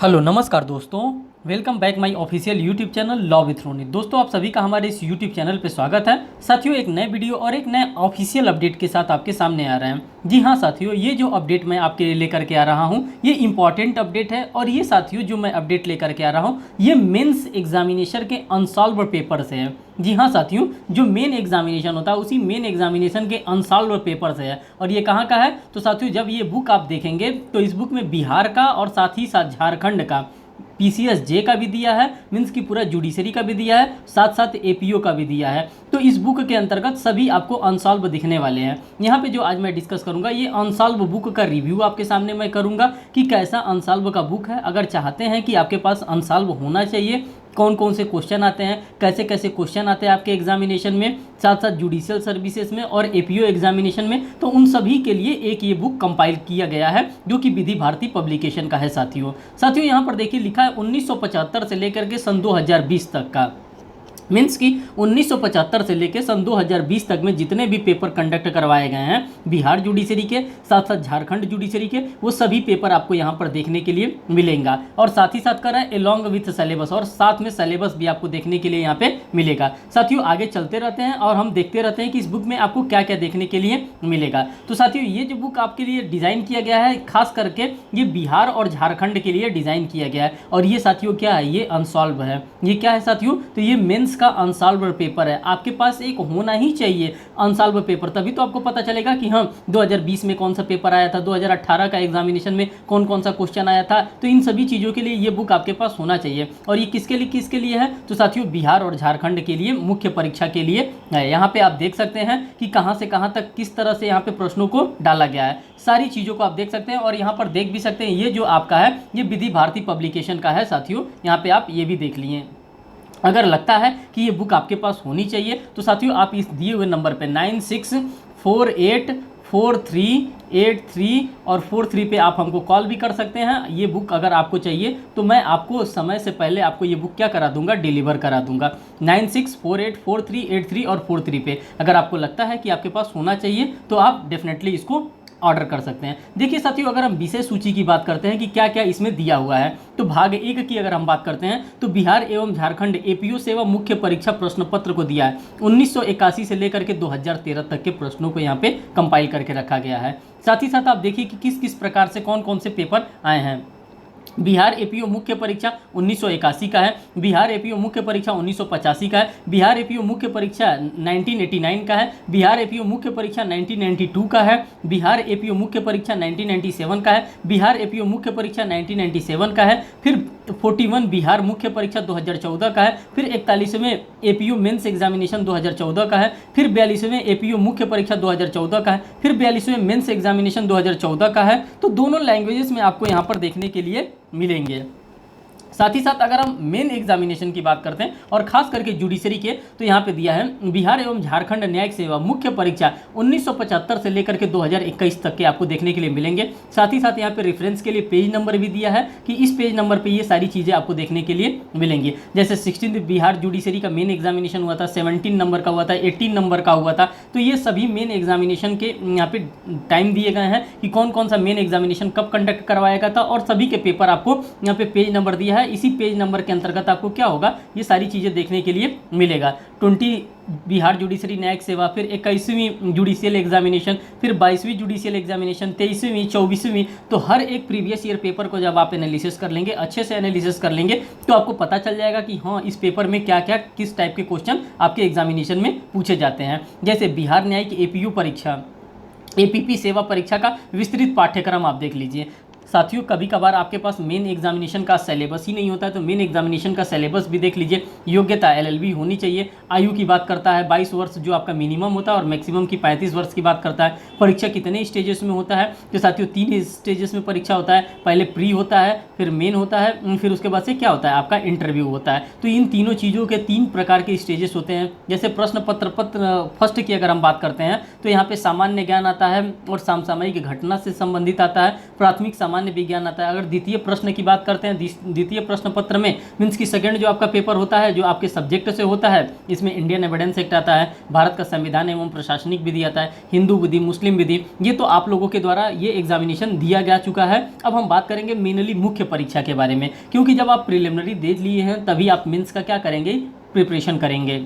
Hello नमस्कार दोस्तों। Welcome back my official YouTube channel law with Ronit. दोस्तों आप सभी का हमारे इस यूट्यूब चैनल पे स्वागत है। साथियों एक नए वीडियो और एक नए ऑफिशियल अपडेट के साथ आपके सामने आ रहे हैं। जी हाँ साथियों, ये जो अपडेट मैं आपके लिए लेकर के आ रहा हूँ ये इंपॉर्टेंट अपडेट है। और ये साथियों जो मैं अपडेट लेकर के आ रहा हूँ ये मेंस एग्जामिनेशन के अनसॉल्व पेपर से है। जी हाँ साथियों, जो मेन एग्जामिनेशन होता है उसी मेन एग्जामिनेशन के अनसॉल्व पेपर से है। और ये कहाँ का है तो साथियों जब ये बुक आप देखेंगे तो इस बुक में बिहार का और साथ ही साथ झारखंड का पीसीएस जे का भी दिया है, मीन्स की पूरा जुडिशरी का भी दिया है, साथ साथ एपीओ का भी दिया है। तो इस बुक के अंतर्गत सभी आपको अनसॉल्व दिखने वाले हैं। यहाँ पे जो आज मैं डिस्कस करूंगा ये अनसॉल्व बुक का रिव्यू आपके सामने मैं करूंगा कि कैसा अनसॉल्व का बुक है। अगर चाहते हैं कि आपके पास अनसॉल्व होना चाहिए, कौन कौन से क्वेश्चन आते हैं, कैसे कैसे क्वेश्चन आते हैं आपके एग्जामिनेशन में, साथ साथ जुडिशियल सर्विसेज में और एपीओ एग्जामिनेशन में, तो उन सभी के लिए एक ये बुक कंपाइल किया गया है जो कि विधि भारती पब्लिकेशन का है। साथियों यहाँ पर देखिए लिखा है 1975 से लेकर के सन 2020 तक का, मीन्स कि 1975 से लेकर सन 2020 तक में जितने भी पेपर कंडक्ट करवाए गए हैं बिहार जुडिशरी के साथ साथ झारखंड जुडिशरी के, वो सभी पेपर आपको यहाँ पर देखने के लिए मिलेगा। और साथ ही साथ कर रहा है एलॉन्ग विथ सिलेबस, और साथ में सिलेबस भी आपको देखने के लिए यहाँ पे मिलेगा। साथियों आगे चलते रहते हैं और हम देखते रहते हैं कि इस बुक में आपको क्या क्या देखने के लिए मिलेगा। तो साथियों ये जो बुक आपके लिए डिज़ाइन किया गया है खास करके ये बिहार और झारखंड के लिए डिज़ाइन किया गया है। और ये साथियों क्या है, ये अनसॉल्व है। ये क्या है साथियों, तो ये मेंस का अनसॉल्व पेपर है। आपके पास एक होना ही चाहिए अनसॉल्व पेपर, तभी तो आपको पता चलेगा कि हाँ 2020 में कौन सा पेपर आया था, 2018 का एग्जामिनेशन में कौन कौन सा क्वेश्चन आया था। तो इन सभी चीज़ों के लिए ये बुक आपके पास होना चाहिए। और ये किसके लिए है तो साथियों बिहार और झारखंड के लिए मुख्य परीक्षा के लिए है। यहाँ पे आप देख सकते हैं कि कहाँ से कहाँ तक किस तरह से यहाँ पे प्रश्नों को डाला गया है, सारी चीज़ों को आप देख सकते हैं। और यहाँ पर देख भी सकते हैं ये जो आपका है ये विधि भारती पब्लिकेशन का है। साथियों यहाँ पे आप ये भी देख लिए। अगर लगता है कि ये बुक आपके पास होनी चाहिए तो साथियों आप इस दिए हुए नंबर पे 96484383 और 43 पे आप हमको कॉल भी कर सकते हैं। ये बुक अगर आपको चाहिए तो मैं आपको समय से पहले आपको ये बुक क्या करा दूंगा, डिलीवर करा दूंगा। 96484383 और 43 पे अगर आपको लगता है कि आपके पास होना चाहिए तो आप डेफिनेटली इसको ऑर्डर कर सकते हैं। देखिए साथियों अगर हम विषय सूची की बात करते हैं कि क्या क्या इसमें दिया हुआ है तो भाग 1 की अगर हम बात करते हैं तो बिहार एवं झारखंड एपीओ सेवा मुख्य परीक्षा प्रश्न पत्र को दिया है। 1981 से लेकर के 2013 तक के प्रश्नों को यहाँ पे कंपाइल करके रखा गया है। साथ ही साथ आप देखिए कि किस किस प्रकार से कौन कौन से पेपर आए हैं। बिहार एपीओ मुख्य परीक्षा 1981 का है, बिहार एपीओ मुख्य परीक्षा 1985 का है, बिहार एपीओ मुख्य परीक्षा 1989 का है, बिहार एपीओ मुख्य परीक्षा 1992 का है, बिहार एपीओ मुख्य परीक्षा 1997 का है, बिहार एपीओ मुख्य परीक्षा 1997 का है, फिर 41 बिहार मुख्य परीक्षा 2014 का है, फिर 41वें एपीओ मेंस एग्जामिनेशन 2014 का है, फिर 42वें एपीओ मुख्य परीक्षा 2014 का है, फिर 42वें मेंस एग्जामिनेशन 2014 का है। तो दोनों लैंग्वेजेस में आपको यहाँ पर देखने के लिए मिलेंगे। साथ ही साथ अगर हम मेन एग्जामिनेशन की बात करते हैं और खास करके जुडिशरी के तो यहाँ पे दिया है बिहार एवं झारखंड न्यायिक सेवा मुख्य परीक्षा 1975 से लेकर के 2021 तक के आपको देखने के लिए मिलेंगे। साथ ही साथ यहाँ पे रेफरेंस के लिए पेज नंबर भी दिया है कि इस पेज नंबर पे ये सारी चीज़ें आपको देखने के लिए मिलेंगी। जैसे 16 बिहार जुडिशरी का मेन एग्जामिनेशन हुआ था, 17 नंबर का हुआ था, 18 नंबर का हुआ था। तो ये सभी मेन एग्जामिनेशन के यहाँ पे टाइम दिए गए हैं कि कौन कौन सा मेन एग्जामिनेशन कब कंडक्ट करवाया गया था और सभी के पेपर आपको यहाँ पे पेज नंबर दिया है। इसी पेज नंबर के अंतर्गत आपको क्या होगा, ये सारी चीज़ें देखने के लिए मिलेगा। 20 बिहार जुडिशरी न्यायिक सेवा, फिर 21वीं जुडिशियल एग्जामिनेशन, फिर 22वीं जुडिशियल एग्जामिनेशन, 23वीं, 24वीं। तो हर एक प्रीवियस ईयर पेपर को जब आप एनालिसिस कर लेंगे, अच्छे से एनालिसिस कर लेंगे तो आपको पता चल जाएगा कि हाँ इस पेपर में क्या क्या किस टाइप के क्वेश्चन आपके एग्जामिनेशन में पूछे जाते हैं। जैसे बिहार न्यायिक एपीयू परीक्षा, एपीपी सेवा परीक्षा का विस्तृत पाठ्यक्रम आप देख लीजिए। साथियों कभी कभार आपके पास मेन एग्जामिनेशन का सिलेबस ही नहीं होता है तो मेन एग्जामिनेशन का सिलेबस भी देख लीजिए। योग्यता एलएलबी होनी चाहिए। आयु की बात करता है 22 वर्ष जो आपका मिनिमम होता है और मैक्सिमम की 35 वर्ष की बात करता है। परीक्षा कितने स्टेजेस में होता है तो साथियों 3 स्टेजेस में परीक्षा होता है। पहले प्री होता है, फिर मेन होता है, फिर उसके बाद से क्या होता है आपका इंटरव्यू होता है। तो इन तीनों चीज़ों के 3 प्रकार के स्टेजेस होते हैं। जैसे प्रश्न पत्र फर्स्ट की अगर हम बात करते हैं तो यहाँ पे सामान्य ज्ञान आता है और समसामयिक घटना से संबंधित आता है, प्राथमिक सामान्य विज्ञान आता है। अगर द्वितीय प्रश्न की बात करते हैं, द्वितीय प्रश्न पत्र में मीन्स की सेकंड जो आपका पेपर होता है, जो आपके सब्जेक्ट से होता है, इसमें इंडियन एविडेंस एक्ट आता है, भारत का संविधान एवं प्रशासनिक विधि आता है, हिंदू विधि, मुस्लिम विधि, ये तो आप लोगों के द्वारा ये एग्जामिनेशन दिया जा चुका है। अब हम बात करेंगे मेनली मुख्य परीक्षा के बारे में, क्योंकि जब आप प्रिलिमिनरी दे लिए हैं तभी आप मेंस का क्या करेंगे, प्रिपरेशन करेंगे,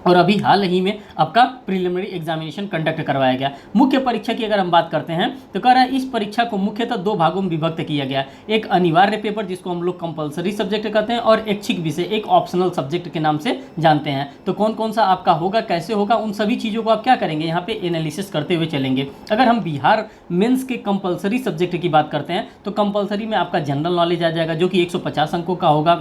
और अभी हाल ही में आपका प्रिलिमिनरी एग्जामिनेशन कंडक्ट करवाया गया। मुख्य परीक्षा की अगर हम बात करते हैं तो कह रहा है इस परीक्षा को मुख्यतः दो भागों में विभक्त किया गया। एक अनिवार्य पेपर जिसको हम लोग कंपलसरी सब्जेक्ट कहते हैं, और ऐच्छिक विषय एक ऑप्शनल सब्जेक्ट के नाम से जानते हैं। तो कौन कौन सा आपका होगा, कैसे होगा, उन सभी चीज़ों को आप क्या करेंगे, यहाँ पे एनालिसिस करते हुए चलेंगे। अगर हम बिहार मेंस के कंपलसरी सब्जेक्ट की बात करते हैं तो कंपलसरी में आपका जनरल नॉलेज आ जाएगा जो कि 150 अंकों का होगा।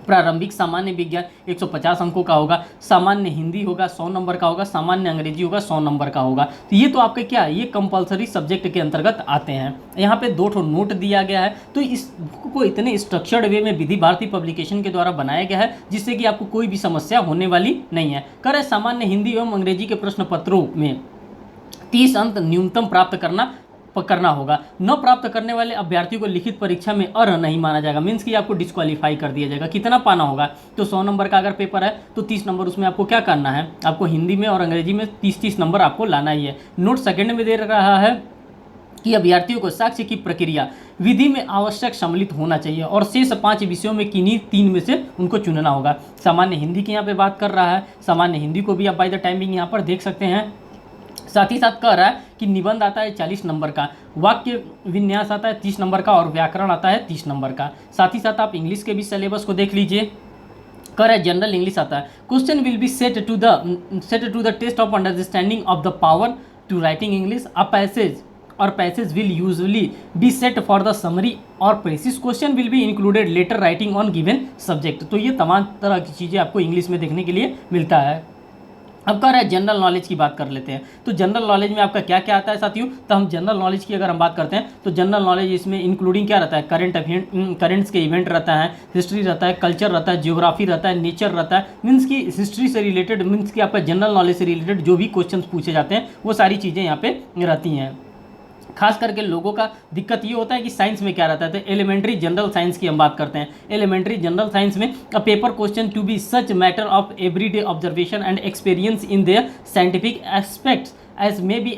प्रारंभिक सामान्य विज्ञान 150 अंकों का होगा। सामान्य हिंदी होगा 100 नंबर का होगा। सामान्य अंग्रेजी होगा 100 नंबर का होगा। तो ये तो आपके क्या, ये कंपलसरी सब्जेक्ट के अंतर्गत आते हैं। यहाँ पे 2 नोट दिया गया है। तो इस बुक को इतने स्ट्रक्चर्ड वे में विधि भारती पब्लिकेशन के द्वारा बनाया गया है जिससे कि आपको कोई भी समस्या होने वाली नहीं है। कर है सामान्य हिंदी एवं अंग्रेजी के प्रश्न पत्रों में 30 अंक न्यूनतम प्राप्त करना होगा। न प्राप्त करने वाले अभ्यर्थियों को लिखित परीक्षा में अर्ह नहीं माना जाएगा, मीन्स कि आपको डिस्क्वालीफाई कर दिया जाएगा। कितना पाना होगा, तो 100 नंबर का अगर पेपर है तो 30 नंबर उसमें आपको क्या करना है, आपको हिंदी में और अंग्रेजी में 30-30 नंबर आपको लाना ही है। नोट सेकंड में दे रहा है कि अभ्यर्थियों को साक्ष्य की प्रक्रिया विधि में आवश्यक सम्मिलित होना चाहिए और शेष 5 विषयों में किन्हीं 3 में से उनको चुनना होगा। सामान्य हिंदी की यहाँ पे बात कर रहा है। सामान्य हिंदी को भी आप बाय द टाइमिंग यहाँ पर देख सकते हैं। साथ ही साथ कह रहा है कि निबंध आता है 40 नंबर का, वाक्य विन्यास आता है 30 नंबर का और व्याकरण आता है 30 नंबर का। साथ ही साथ आप इंग्लिश के भी सिलेबस को देख लीजिए। कह रहा है जनरल इंग्लिश आता है। Question will be set to the test of understanding of the power to writing English. A passage will usually be set for the summary और precis question will be included letter writing on given subject. तो ये तमाम तरह की चीज़ें आपको English में देखने के लिए मिलता है। अब कह रहा है जनरल नॉलेज की बात कर लेते हैं। तो जनरल नॉलेज में आपका क्या क्या आता है साथियों, तो हम जनरल नॉलेज की अगर हम बात करते हैं तो जनरल नॉलेज इसमें इंक्लूडिंग क्या रहता है, करेंट्स के इवेंट रहता है, हिस्ट्री रहता है, कल्चर रहता है, ज्योग्राफी रहता है, नेचर रहता है। मीन्स की हिस्ट्री से रिलेटेड, मीन्स की आपका जनरल नॉलेज से रिलेटेड जो भी क्वेश्चन पूछे जाते हैं वो सारी चीज़ें यहाँ पे रहती हैं। खास करके लोगों का दिक्कत ये होता है कि साइंस में क्या रहता है, तो एलिमेंट्री जनरल साइंस की हम बात करते हैं। एलिमेंट्री जनरल साइंस में a paper question to be such matter of everyday observation and experience in their scientific aspects as may be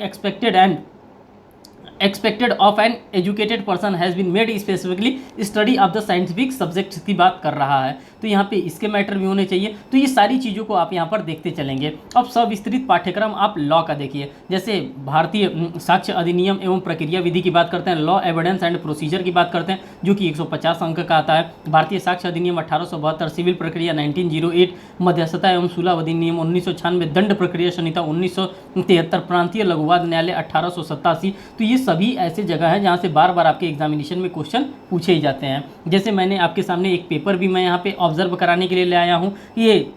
expected of an educated person has been made specifically study of the scientific subjects की बात कर रहा है। तो यहाँ पे इसके matter भी होने चाहिए। तो ये सारी चीज़ों को आप यहाँ पर देखते चलेंगे। अब सविस्तृत पाठ्यक्रम आप लॉ का देखिए, जैसे भारतीय साक्ष्य अधिनियम एवं प्रक्रिया विधि की बात करते हैं, लॉ एविडेंस एंड प्रोसीजर की बात करते हैं जो कि 150 अंक का आता है। भारतीय साक्ष्य अधिनियम 1872, सिविल प्रक्रिया 1908, मध्यस्थता एवं सुलह अधिनियम 1996, दंड प्रक्रिया संहिता 1973, प्रांतीय लघुवाद न्यायालय 1887। तो ये सभी ऐसे जगह हैं जहाँ से बार बार आपके एग्जामिनेशन में क्वेश्चन पूछे ही जाते हैं। जैसे मैंने आपके सामने एक पेपर भी मैं यहाँ पे ऑब्जर्व कराने के लिए ले आया हूँ, ये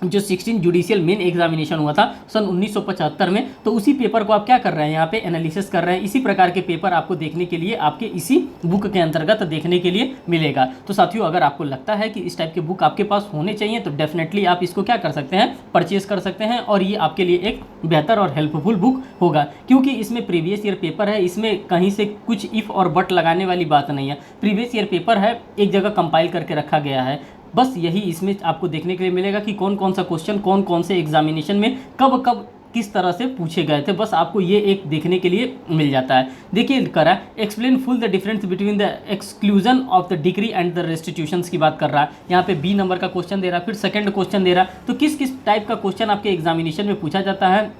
जो 16 जुडिशियल मेन एग्जामिनेशन हुआ था सन 1975 में, तो उसी पेपर को आप क्या कर रहे हैं, यहाँ पे एनालिसिस कर रहे हैं। इसी प्रकार के पेपर आपको देखने के लिए आपके इसी बुक के अंतर्गत देखने के लिए मिलेगा। तो साथियों, अगर आपको लगता है कि इस टाइप के बुक आपके पास होने चाहिए तो डेफिनेटली आप इसको क्या कर सकते हैं, परचेज कर सकते हैं, और ये आपके लिए एक बेहतर और हेल्पफुल बुक होगा, क्योंकि इसमें प्रीवियस ईयर पेपर है। इसमें कहीं से कुछ इफ़ और बट लगाने वाली बात नहीं है। प्रीवियस ईयर पेपर है, एक जगह कंपाइल करके रखा गया है। बस यही इसमें आपको देखने के लिए मिलेगा कि कौन कौन सा क्वेश्चन कौन कौन से एग्जामिनेशन में कब कब किस तरह से पूछे गए थे, बस आपको ये एक देखने के लिए मिल जाता है। देखिए करा explain full the difference between the exclusion of the degree and the restitutions की बात कर रहा है। यहाँ पे बी नंबर का क्वेश्चन दे रहा है, फिर सेकंड क्वेश्चन दे रहा है। तो किस किस टाइप का क्वेश्चन आपके एग्जामिनेशन में पूछा जाता है।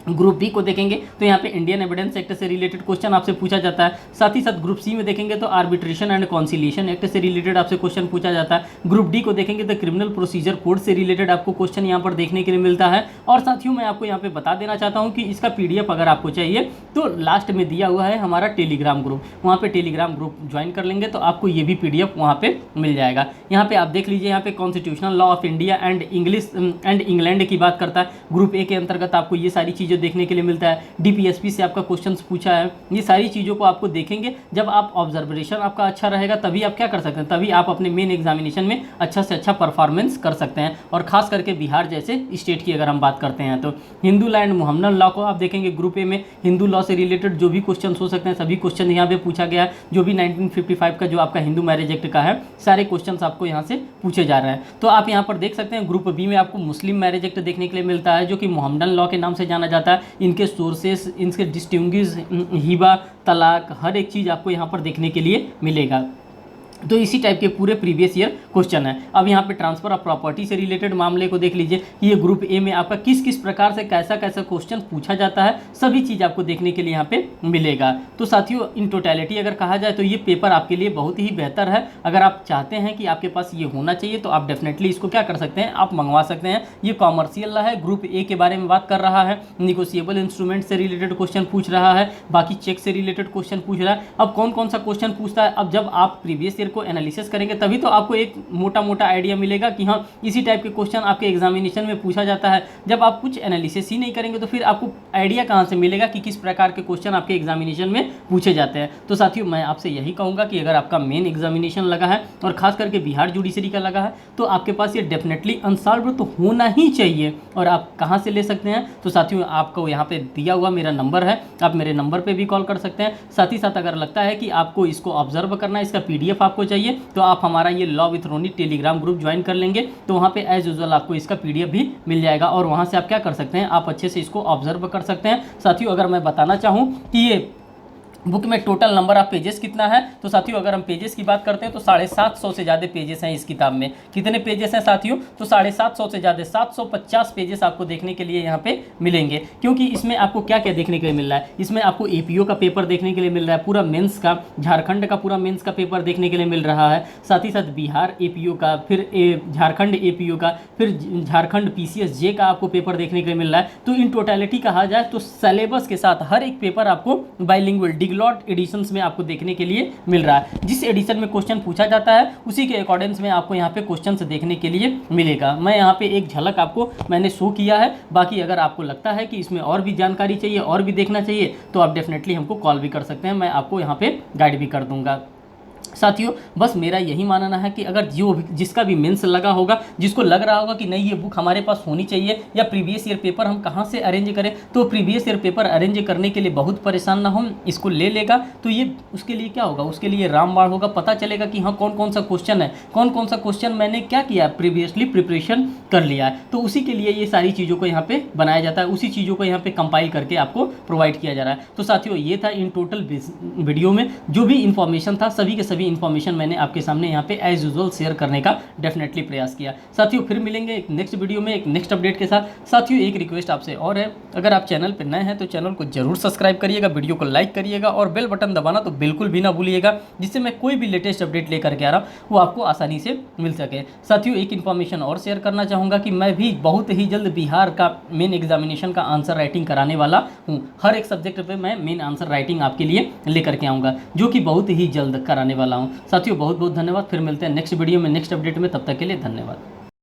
ग्रुप बी को देखेंगे तो यहाँ पे इंडियन एविडेंस एक्ट से रिलेटेड क्वेश्चन आपसे पूछा जाता है। साथ ही साथ ग्रुप सी में देखेंगे तो आर्बिट्रेशन एंड कॉन्सिलिएशन एक्ट से रिलेटेड आपसे क्वेश्चन पूछा जाता है। ग्रुप डी को देखेंगे तो क्रिमिनल प्रोसीजर कोड से रिलेटेड आपको क्वेश्चन यहाँ पर देखने के लिए मिलता है। और साथियों, मैं आपको यहाँ पे बता देना चाहता हूँ कि इसका PDF अगर आपको चाहिए तो लास्ट में दिया हुआ है हमारा टेलीग्राम ग्रुप, वहाँ पे टेलीग्राम ग्रुप ज्वाइन कर लेंगे तो आपको ये भी PDF वहाँ पे मिल जाएगा। यहाँ पे आप देख लीजिए, यहाँ पे constitutional law of India and English and England की बात करता है। ग्रुप ए के अंतर्गत आपको ये सारी चीज़ें जो देखने के लिए मिलता है, डीपीएसपी से आपका क्वेश्चन पूछा है, ये सारी चीज़ों को आपको देखेंगे। जब आप ऑब्जर्वेशन आपका अच्छा रहेगा तभी आप क्या कर सकते हैं, तभी आप अपने मेन एग्जामिनेशन में अच्छा से अच्छा परफॉर्मेंस कर सकते हैं। और खास करके बिहार जैसे स्टेट की अगर हम बात करते हैं तो Hindu law and Mohammedan law को आप देखेंगे ग्रुप ए में, हिंदू लॉ से रिलेटेड जो भी क्वेश्चन हो सकते हैं सभी क्वेश्चन यहाँ पे पूछा गया है। जो भी 1955 का जो आपका हिंदू मैरिज एक्ट का है, सारे क्वेश्चन आपको यहाँ से पूछे जा रहे हैं। तो आप यहाँ पर देख सकते हैं ग्रुप बी में आपको मुस्लिम मैरिज एक्ट देखने के लिए मिलता है, जो कि मोहम्मदन लॉ के नाम से जाना जाता है। इनके सोर्सेस, इनके डिस्टिंग्विश, हिबा, तलाक, हर एक चीज़ आपको यहाँ पर देखने के लिए मिलेगा। तो इसी टाइप के पूरे प्रीवियस ईयर क्वेश्चन है। अब यहाँ पे ट्रांसफर ऑफ प्रॉपर्टी से रिलेटेड मामले को देख लीजिए कि ये ग्रुप ए में आपका किस किस प्रकार से कैसा कैसा क्वेश्चन पूछा जाता है, सभी चीज़ आपको देखने के लिए यहाँ पे मिलेगा। तो साथियों, इन टोटलिटी अगर कहा जाए तो ये पेपर आपके लिए बहुत ही बेहतर है। अगर आप चाहते हैं कि आपके पास ये होना चाहिए तो आप डेफिनेटली इसको क्या कर सकते हैं, आप मंगवा सकते हैं। ये कॉमर्शियल लॉ है, ग्रुप ए के बारे में बात कर रहा है, निगोशिएबल इंस्ट्रूमेंट से रिलेटेड क्वेश्चन पूछ रहा है, बाकी चेक से रिलेटेड क्वेश्चन पूछ रहा है। अब कौन कौन सा क्वेश्चन पूछता है, अब जब आप प्रीवियस ईयर को एनालिसिस करेंगे तभी तो आपको एक मोटा मोटा आइडिया मिलेगा कि हाँ इसी टाइप के क्वेश्चन आपके एग्जामिनेशन में पूछा जाता है। जब आप कुछ एनालिसिस ही नहीं करेंगे तो फिर आपको आइडिया कहाँ से मिलेगा कि किस प्रकार के क्वेश्चन आपके एग्जामिनेशन में पूछे जाते हैं। तो साथियों, मैं आपसे यही कहूँगा कि अगर आपका मेन एग्जामिनेशन लगा है और खास करके बिहार जुडिशरी का लगा है तो आपके पास ये डेफिनेटली अनसॉल्व तो होना ही चाहिए। और आप कहाँ से ले सकते हैं, तो साथियों आपको यहाँ पे दिया हुआ मेरा नंबर है, आप मेरे नंबर पे भी कॉल कर सकते हैं। साथ ही साथ अगर लगता है कि आपको इसको ऑब्जर्व करना है, इसका PDF आपको चाहिए, तो आप हमारा ये law with Roni Telegram group join कर लेंगे। तो वहाँ पे एज यूजुअल आपको इसका PDF भी मिल जाएगा और वहाँ से आप क्या कर सकते हैं, आप अच्छे से इसको ऑब्जर्व कर सकते हैं। साथियों, अगर मैं बताना चाहूँ कि ये बुक में टोटल नंबर ऑफ पेजेस कितना है, तो साथियों अगर हम पेजेस की बात करते हैं तो 750 से ज़्यादा पेजेस हैं इस किताब में। कितने पेजेस हैं साथियों, तो 750 से ज़्यादा 750 पेजेस आपको देखने के लिए यहाँ पे मिलेंगे। क्योंकि इसमें आपको क्या क्या देखने के लिए मिल रहा है, इसमें आपको APO का पेपर देखने के लिए मिल रहा है, पूरा मेंस का, झारखंड का पूरा मेंस का पेपर देखने के लिए मिल रहा है। साथ ही साथ बिहार APO का, फिर झारखंड APO का, फिर झारखंड PCSJ का आपको पेपर देखने के लिए मिल रहा है। तो इन टोटलिटी कहा जाए तो सिलेबस के साथ हर एक पेपर आपको बाइलिंगुअल लॉट एडिशंस में आपको देखने के लिए मिल रहा है। जिस एडिशन में क्वेश्चन पूछा जाता है उसी के अकॉर्डिंग्स में आपको यहाँ पे क्वेश्चंस देखने के लिए मिलेगा। मैं यहाँ पे एक झलक आपको मैंने शो किया है। बाकी अगर आपको लगता है कि इसमें और भी जानकारी चाहिए और भी देखना चाहिए तो आप डेफिनेटली हमको कॉल भी कर सकते हैं, मैं आपको यहाँ पे गाइड भी कर दूंगा। साथियों, बस मेरा यही मानना है कि अगर जिसका भी मेंस लगा होगा, जिसको लग रहा होगा कि नहीं ये बुक हमारे पास होनी चाहिए या प्रीवियस ईयर पेपर हम कहाँ से अरेंज करें, तो प्रीवियस ईयर पेपर अरेंज करने के लिए बहुत परेशान ना हो, इसको ले लेगा तो ये उसके लिए क्या होगा, उसके लिए रामबाण होगा। पता चलेगा कि हाँ कौन कौन सा क्वेश्चन है, कौन कौन सा क्वेश्चन मैंने क्या किया, प्रीवियसली प्रिपरेशन कर लिया है। तो उसी के लिए ये सारी चीज़ों को यहाँ पे बनाया जाता है, उसी चीज़ों को यहाँ पे कंपाइल करके आपको प्रोवाइड किया जा रहा है। तो साथियों, ये था इन टोटल वीडियो में जो भी इन्फॉर्मेशन था, सभी के सभी इन्फॉर्मेशन मैंने आपके सामने यहाँ पे एज यूजुअल शेयर करने का डेफिनेटली प्रयास किया। साथियों, फिर मिलेंगे एक नेक्स्ट वीडियो में एक नेक्स्ट अपडेट के साथ। साथियों, एक रिक्वेस्ट आपसे और है, अगर आप चैनल पर नए हैं तो चैनल को जरूर सब्सक्राइब करिएगा, वीडियो को लाइक करिएगा और बेल बटन दबाना तो बिल्कुल भी ना भूलिएगा, जिससे मैं कोई भी लेटेस्ट अपडेट लेकर के आ रहा हूँ वो आपको आसानी से मिल सके। साथियों, एक इन्फॉर्मेशन और शेयर करना चाहूँगा कि मैं भी बहुत ही जल्द बिहार का मेन एग्जामिनेशन का आंसर राइटिंग कराने वाला हूँ। हर एक सब्जेक्ट पे मैं मेन आंसर राइटिंग आपके लिए लेकर के आऊँगा, जो कि बहुत ही जल्द कराने वाला हूँ। साथियों, बहुत बहुत धन्यवाद। फिर मिलते हैं नेक्स्ट वीडियो में नेक्स्ट अपडेट में, तब तक के लिए धन्यवाद।